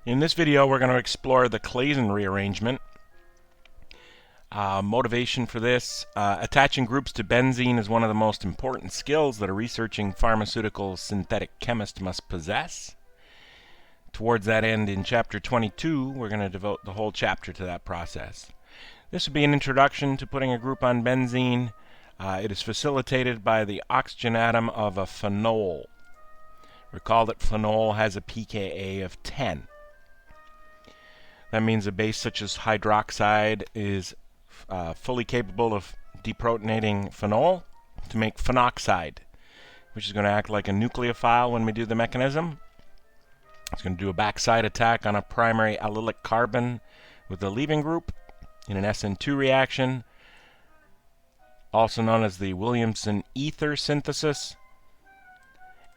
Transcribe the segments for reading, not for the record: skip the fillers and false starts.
In this video, we're going to explore the Claisen rearrangement. Motivation for this: attaching groups to benzene is one of the most important skills that a researching pharmaceutical synthetic chemist must possess. Towards that end, in Chapter 22, we're going to devote the whole chapter to that process. This would be an introduction to putting a group on benzene. It is facilitated by the oxygen atom of a phenol. Recall that phenol has a pKa of 10. That means a base such as hydroxide is fully capable of deprotonating phenol to make phenoxide, which is going to act like a nucleophile when we do the mechanism. It's going to do a backside attack on a primary allylic carbon with the leaving group in an SN2 reaction, also known as the Williamson ether synthesis.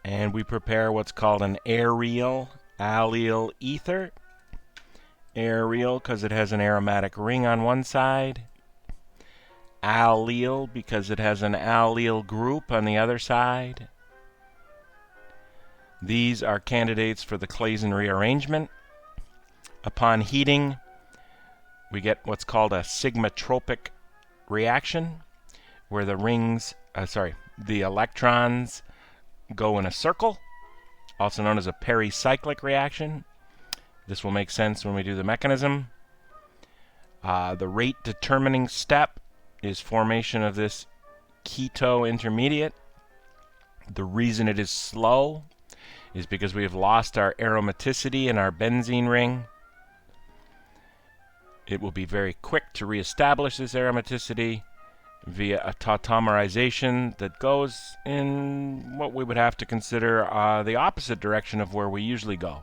And we prepare what's called an aryl allyl ether. Aryl because it has an aromatic ring on one side. Allyl because it has an allyl group on the other side. These are candidates for the Claisen rearrangement. Upon heating, we get what's called a sigmatropic reaction, where the electrons go in a circle, also known as a pericyclic reaction. This will make sense when we do the mechanism. The rate determining step is formation of this keto intermediate. The reason it is slow is because we have lost our aromaticity in our benzene ring. It will be very quick to reestablish this aromaticity via a tautomerization that goes in what we would have to consider the opposite direction of where we usually go.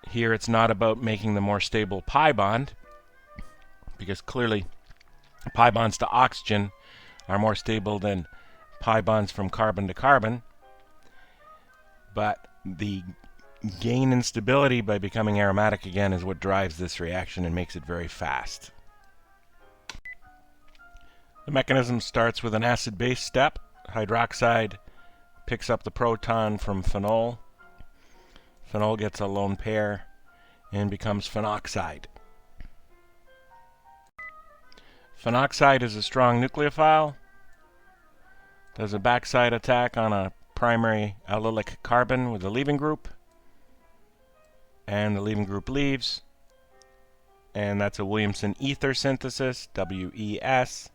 Here it's not about making the more stable pi bond, because clearly pi bonds to oxygen are more stable than pi bonds from carbon to carbon, but the gain in stability by becoming aromatic again is what drives this reaction and makes it very fast. The mechanism starts with an acid-base step. Hydroxide picks up the proton from phenol. Phenol gets a lone pair and becomes phenoxide. Phenoxide is a strong nucleophile. Does a backside attack on a primary allylic carbon with the leaving group. And the leaving group leaves. And that's a Williamson ether synthesis, WES.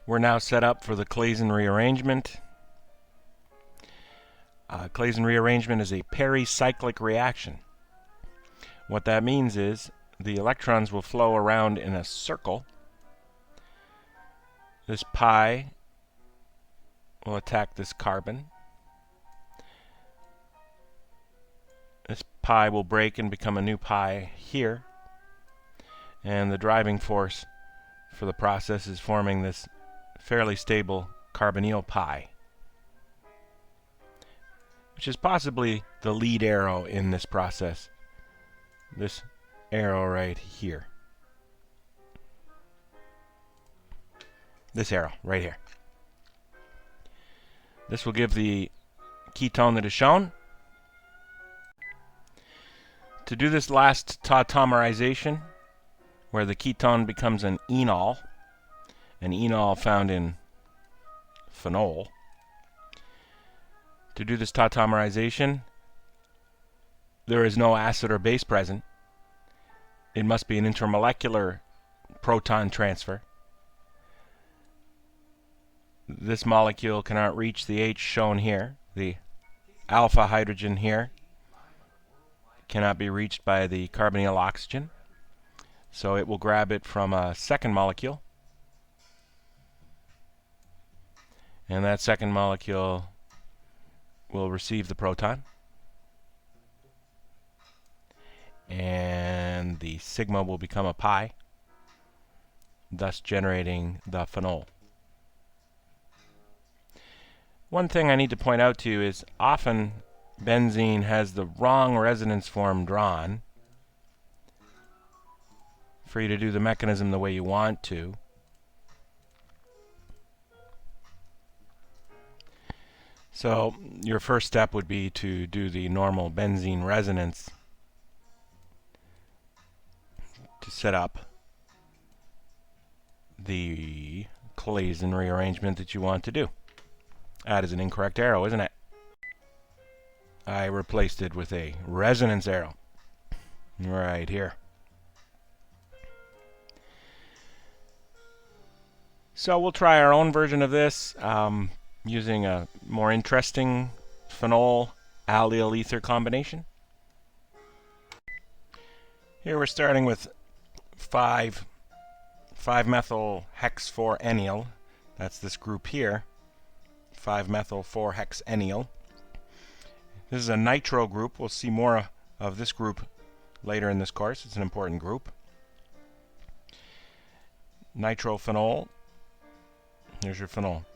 We're now set up for the Claisen rearrangement. Claisen rearrangement is a pericyclic reaction. What that means is the electrons will flow around in a circle. This pi will attack this carbon. This pi will break and become a new pi here. And the driving force for the process is forming this fairly stable carbonyl pi, which is possibly the lead arrow in this process. This arrow right here. This arrow right here. This will give the ketone that is shown. To do this last tautomerization, where the ketone becomes an enol found in phenol. To do this tautomerization, there is no acid or base present. It must be an intermolecular proton transfer. This molecule cannot reach the H shown here. The alpha hydrogen here cannot be reached by the carbonyl oxygen. So it will grab it from a second molecule. And that second molecule will receive the proton. And the sigma will become a pi, thus generating the phenol. One thing I need to point out to you is often benzene has the wrong resonance form drawn for you to do the mechanism the way you want to. So your first step would be to do the normal benzene resonance to set up the Claisen rearrangement that you want to do. That is an incorrect arrow, isn't it? I replaced it with a resonance arrow right here. So we'll try our own version of this using a more interesting phenol allyl ether combination. Here we're starting with 5-methyl hex 4-ennyl. That's this group here. 5-methyl 4-hex-ennyl. This is a nitro group. We'll see more of this group later in this course. It's an important group. Nitrophenol. Here's your phenol.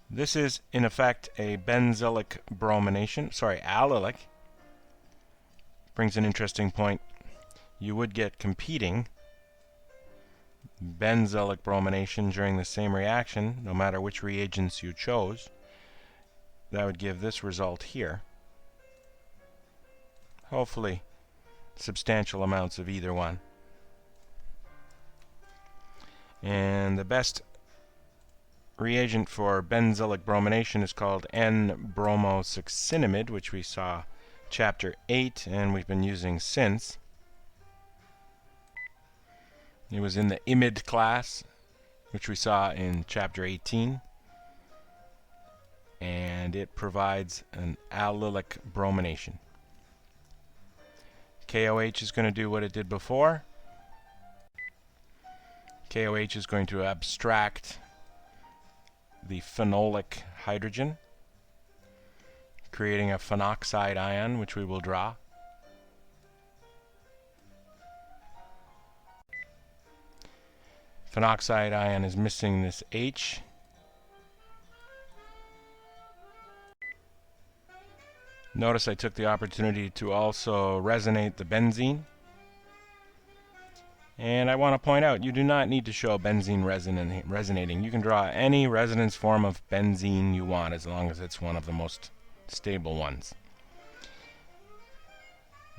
This is, in effect, a benzylic bromination. Sorry, allylic. Brings an interesting point. You would get competing benzylic bromination during the same reaction, no matter which reagents you chose. That would give this result here. Hopefully, substantial amounts of either one. And the best reagent for benzylic bromination is called N-bromosuccinimide, which we saw chapter 8 and we've been using since. It was in the imide class, which we saw in chapter 18, and it provides an allylic bromination. KOH is going to do what it did before. KOH is going to abstract the phenolic hydrogen, creating a phenoxide ion, which we will draw. Phenoxide ion is missing this H. Notice I took the opportunity to also resonate the benzene. And I want to point out, you do not need to show benzene resonating. You can draw any resonance form of benzene you want, as long as it's one of the most stable ones.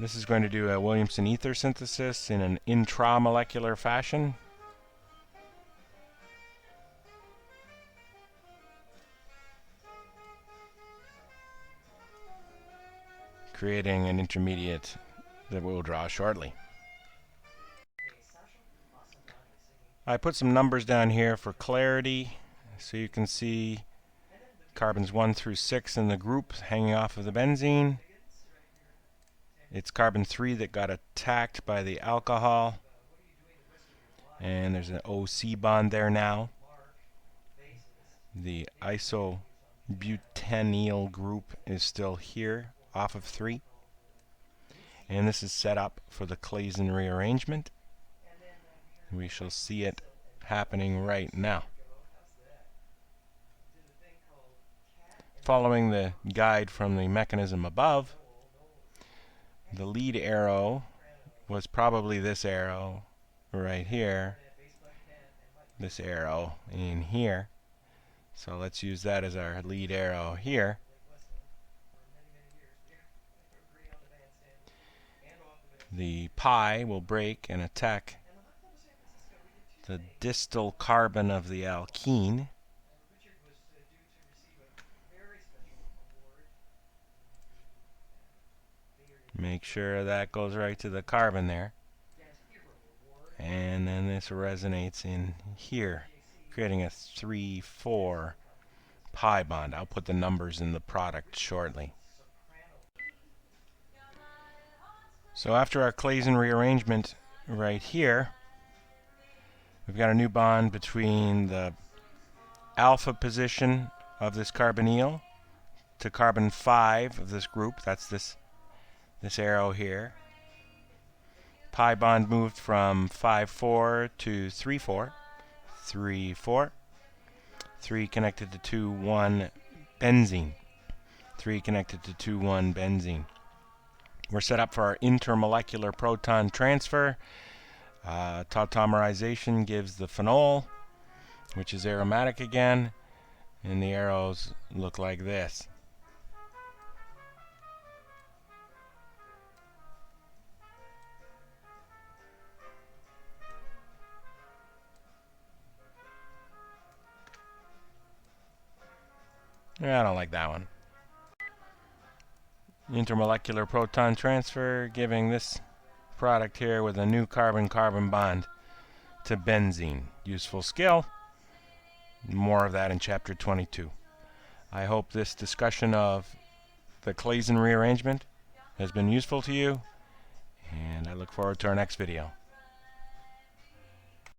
This is going to do a Williamson ether synthesis in an intramolecular fashion. Creating an intermediate that we'll draw shortly. I put some numbers down here for clarity, so you can see carbons 1 through 6 in the group hanging off of the benzene. It's carbon 3 that got attacked by the alcohol, and there's an OC bond there now. The isobutenyl group is still here off of 3, and this is set up for the Claisen rearrangement. We shall see it happening right now. Following the guide from the mechanism above, the lead arrow was probably this arrow right here, this arrow in here. So let's use that as our lead arrow here. The pi will break and attack the distal carbon of the alkene. Make sure that goes right to the carbon there. And then this resonates in here, creating a 3,4 pi bond. I'll put the numbers in the product shortly. So after our Claisen rearrangement right here, we've got a new bond between the alpha position of this carbonyl to carbon 5 of this group. That's this arrow here. Pi bond moved from 5,4 to 3,4. 3,4. 3 connected to 2,1 benzene. 3 connected to 2,1 benzene. We're set up for our intermolecular proton transfer. Tautomerization gives the phenol, which is aromatic again, and the arrows look like this. I don't like that one. Intermolecular proton transfer, giving this product here with a new carbon-carbon bond to benzene. Useful skill. More of that in chapter 22. I hope this discussion of the Claisen rearrangement has been useful to you, and I look forward to our next video.